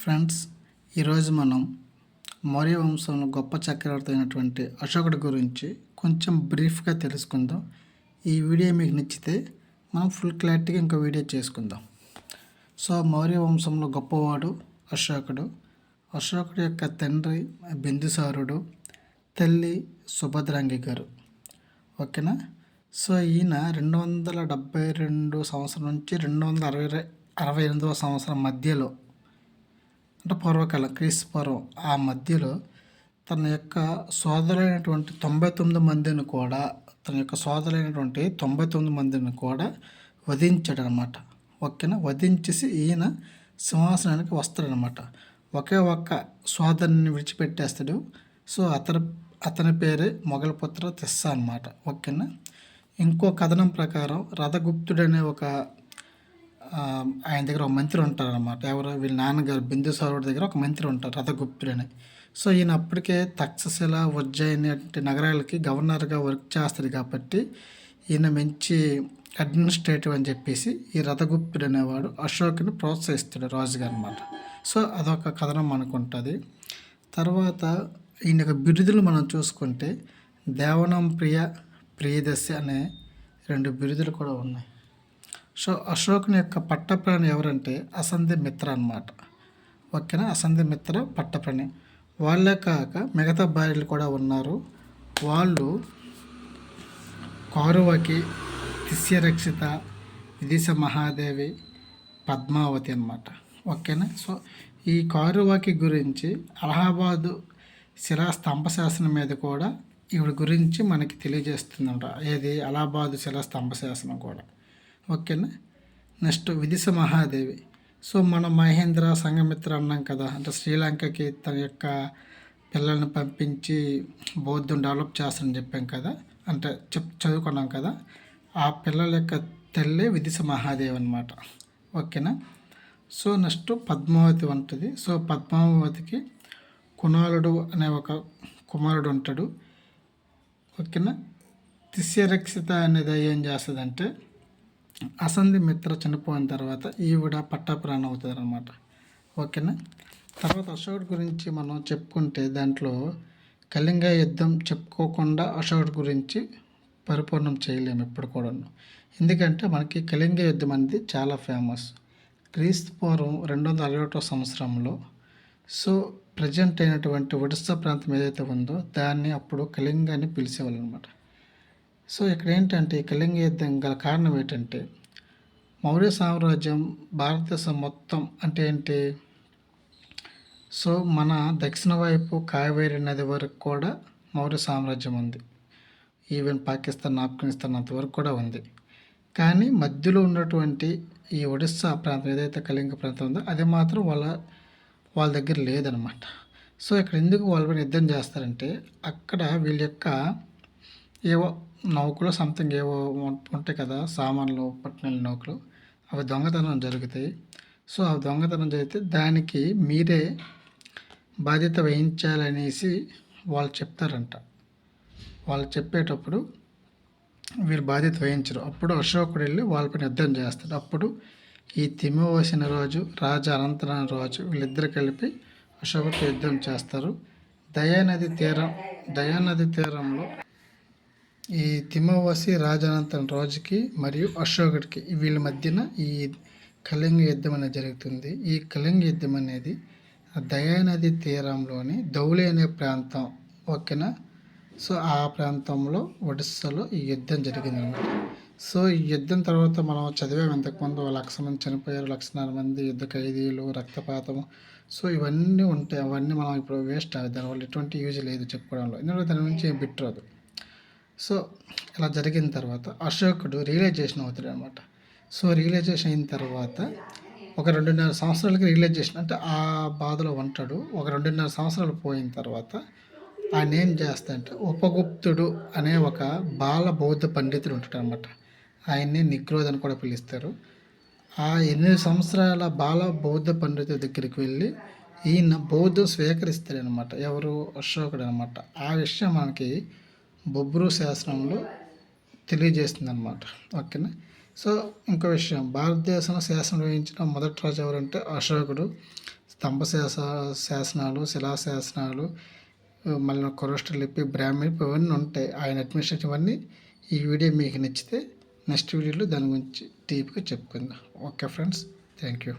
Friends, ఈరోజు మనం మౌర్య వంశంలో గొప్ప చక్రవర్తి అయినటువంటి అశోకుడి గురించి కొంచెం బ్రీఫ్గా తెలుసుకుందాం. ఈ వీడియో మీకు నచ్చితే మనం ఫుల్ క్లారిటీగా ఇంకో వీడియో చేసుకుందాం. సో మౌర్య వంశంలో గొప్పవాడు అశోకుడు. అశోకుడి యొక్క తండ్రి బిందుసారుడు, తల్లి సుభద్రాంగి గారు. ఓకేనా. సో ఈయన 272 సంవత్సరం నుంచి 268వ సంవత్సరం మధ్యలో, అంటే పూర్వకాలం క్రీస్తు పూర్వం ఆ మధ్యలో తన యొక్క సోదరులైనటువంటి 99 మందిని కూడా వధించాడనమాట. ఓకేనా. వధించేసి ఈయన సింహాసనానికి వస్తాడనమాట. ఒకే ఒక్క సోదరుని విడిచిపెట్టేస్తాడు. సో అతని పేరే మొఘలపుత్ర తిస్సా అనమాట. ఓకేనా. ఇంకో కథనం ప్రకారం రథగుప్తుడు అనే ఆయన దగ్గర ఒక మంత్రి ఉంటారనమాట. ఎవరు? వీళ్ళ నాన్నగారు బిందుసారుడి దగ్గర ఒక మంత్రి ఉంటారు, రథగుప్తుడు అని. సో ఈయన అప్పటికే తక్షశిల, ఉజ్జయిని వంటి నగరాలకి గవర్నర్గా వర్క్ చేస్తాడు కాబట్టి ఈయన మంచి అడ్మినిస్ట్రేటివ్ అని చెప్పేసి ఈ రథగుప్తుడు అనేవాడు అశోకుని ప్రోత్సహిస్తాడు రాజుగా అనమాట. సో అదొక కథనం అనుకుంటుంది. తర్వాత ఈయన యొక్క బిరుదులు మనం చూసుకుంటే దేవనం ప్రియదర్శి అనే 2 బిరుదులు కూడా ఉన్నాయి. సో అశోకుని యొక్క పట్టప్రాణి ఎవరంటే అసంధిమిత్ర అన్నమాట. ఓకేనా. అసంధిమిత్ర పట్టప్రాణి. వాళ్ళే కాక మిగతా భార్యలు కూడా ఉన్నారు. వాళ్ళు కౌరవకి, తిస్యరక్షిత, విదిశ మహాదేవి, పద్మావతి అన్నమాట. ఓకేనా. సో ఈ కౌరవకి గురించి అలహాబాదు శిలా స్తంభశాసనం మీద కూడా ఈవిడ గురించి మనకి తెలియజేస్తుందంట. ఏది? అలహాబాదు శిలా స్తంభశాసనం కూడా. ఓకేనా. నెక్స్ట్ విదిశ మహాదేవి. సో మనం మహేంద్ర, సంఘమిత్ర అన్నాం కదా, అంటే శ్రీలంకకి తన యొక్క పిల్లల్ని పంపించి బౌద్ధం డెవలప్ చేస్తానని చెప్పాం కదా, అంటే చదువుకున్నాం కదా. ఆ పిల్లల యొక్క తల్లి విదిశ మహాదేవి అనమాట. ఓకేనా. సో నెక్స్ట్ పద్మావతి ఉంటుంది. సో పద్మావతికి కుణాళుడు అనే ఒక కుమారుడు ఉంటాడు. ఓకేనా. తిస్యరక్షిత అనేది ఏం చేస్తుందంటే అసంధిమిత్ర చనిపోయిన తర్వాత ఈవిడ పట్టాపురాణం అవుతుంది అనమాట. ఓకేనా. తర్వాత అశోకుడి గురించి మనం చెప్పుకుంటే దాంట్లో కళింగ యుద్ధం చెప్పుకోకుండా అశోకుడి గురించి పరిపూర్ణం చేయలేము ఎప్పుడు కూడా. ఎందుకంటే మనకి కళింగ యుద్ధం అనేది చాలా ఫేమస్. క్రీస్తు పూర్వం 261వ సంవత్సరంలో సో ప్రజెంట్ అయినటువంటి ఒడిస్సా ప్రాంతం ఏదైతే ఉందో దాన్ని అప్పుడు కళింగ అని పిలిచేవాళ్ళు అనమాట. సో ఇక్కడ ఏంటంటే ఈ కళింగ యుద్ధం గల కారణం ఏంటంటే మౌర్య సామ్రాజ్యం భారతదేశం మొత్తం అంటే ఏంటి, సో మన దక్షిణ వైపు కావేరీ నది వరకు కూడా మౌర్య సామ్రాజ్యం ఉంది. ఈవెన్ పాకిస్తాన్, ఆఫ్ఘనిస్తాన్ అంతవరకు కూడా ఉంది. కానీ మధ్యలో ఉన్నటువంటి ఈ ఒడిస్సా ప్రాంతం ఏదైతే కళింగ ప్రాంతం ఉందో అది మాత్రం వాళ్ళ దగ్గర లేదనమాట. సో ఇక్కడ ఎందుకు వాళ్ళపైన యుద్ధం చేస్తారంటే అక్కడ వీళ్ళ యొక్క ఏవో నౌకలు సంథింగ్ ఏవో ఉంటాయి కదా, సామాన్లు పట్టిన నౌకలు, అవి దొంగతనం జరుగుతాయి. సో ఆ దొంగతనం జరిగితే దానికి మీరే బాధ్యత వహించాలనేసి వాళ్ళు చెప్తారంట. వాళ్ళు చెప్పేటప్పుడు వీరు బాధ్యత వహించరు. అప్పుడు అశోకుడు వెళ్ళి వాళ్ళపైన యుద్ధం చేస్తాడు. అప్పుడు ఈ తిమోవసిన రాజు, రాజా అనంతరాన రాజు వీళ్ళిద్దరు కలిపి అశోకుడితో యుద్ధం చేస్తారు. దయానది తీరంలో ఈ తిమోవసి రాజానంతరం రాజుకి మరియు అశోకుడికి వీళ్ళ మధ్యన ఈ కళింగ యుద్ధం అనేది జరుగుతుంది. ఈ కళింగ యుద్ధం అనేది దయానది తీరంలోని ధౌలి అనే ప్రాంతం. ఓకేనా. సో ఆ ప్రాంతంలో ఒడిస్సాలో ఈ యుద్ధం జరిగింది అనమాట. సో ఈ యుద్ధం తర్వాత మనం చదివాము ఇంతకుముందు 1,00,000 మంది చనిపోయారు, 1,04,000 మంది యుద్ధ ఖైదీలు, రక్తపాతము. సో ఇవన్నీ ఉంటాయి. అవన్నీ మనం ఇప్పుడు వేస్ట్ అయ్యి దానివల్ల ఎటువంటి యూజ్ లేదు చెప్పుకోవడంలో, ఎందుకంటే దాని నుంచి ఏం బిట్రాదు. సో ఇలా జరిగిన తర్వాత అశోకుడు రియలైజేషన్ అవుతాడు అనమాట. సో రియలైజేషన్ అయిన తర్వాత ఒక 2.5 సంవత్సరాలకి రియలైజేషన్ అంటే ఆ బాధలో ఉంటాడు. ఒక 2.5 సంవత్సరాలు పోయిన తర్వాత ఆయన ఏం చేస్తాడంటే ఉపగుప్తుడు అనే ఒక బాల బౌద్ధ పండితుడు ఉంటాడు అనమాట. ఆయన్ని నిగ్రోధ్ అని కూడా పిలుస్తారు. ఆ 8 సంవత్సరాల బాల బౌద్ధ పండితుడి దగ్గరికి వెళ్ళి ఈయన బౌద్ధం స్వీకరిస్తాడనమాట. ఎవరు? అశోకుడు అనమాట. ఆ విషయం మనకి బొబ్రు శాసనంలో తెలియజేస్తుంది అనమాట. ఓకేనా. సో ఇంకో విషయం, భారతదేశంలో శాసనం వహించిన మొదటి రాజు ఎవరంటే అశోకుడు. స్తంభ శాసనాలు, శిలాశాసనాలు, మళ్ళీ కొరస్ట్రల్ లిపి, బ్రాహ్మీ ఇవన్నీ ఉంటాయి. ఆయన అడ్మినిస్ట్రేషన్ ఇవన్నీ ఈ వీడియో మీకు నచ్చితే నెక్స్ట్ వీడియోలో దాని గురించి డీప్గా చెప్పుకుందాం. Okay friends, thank you.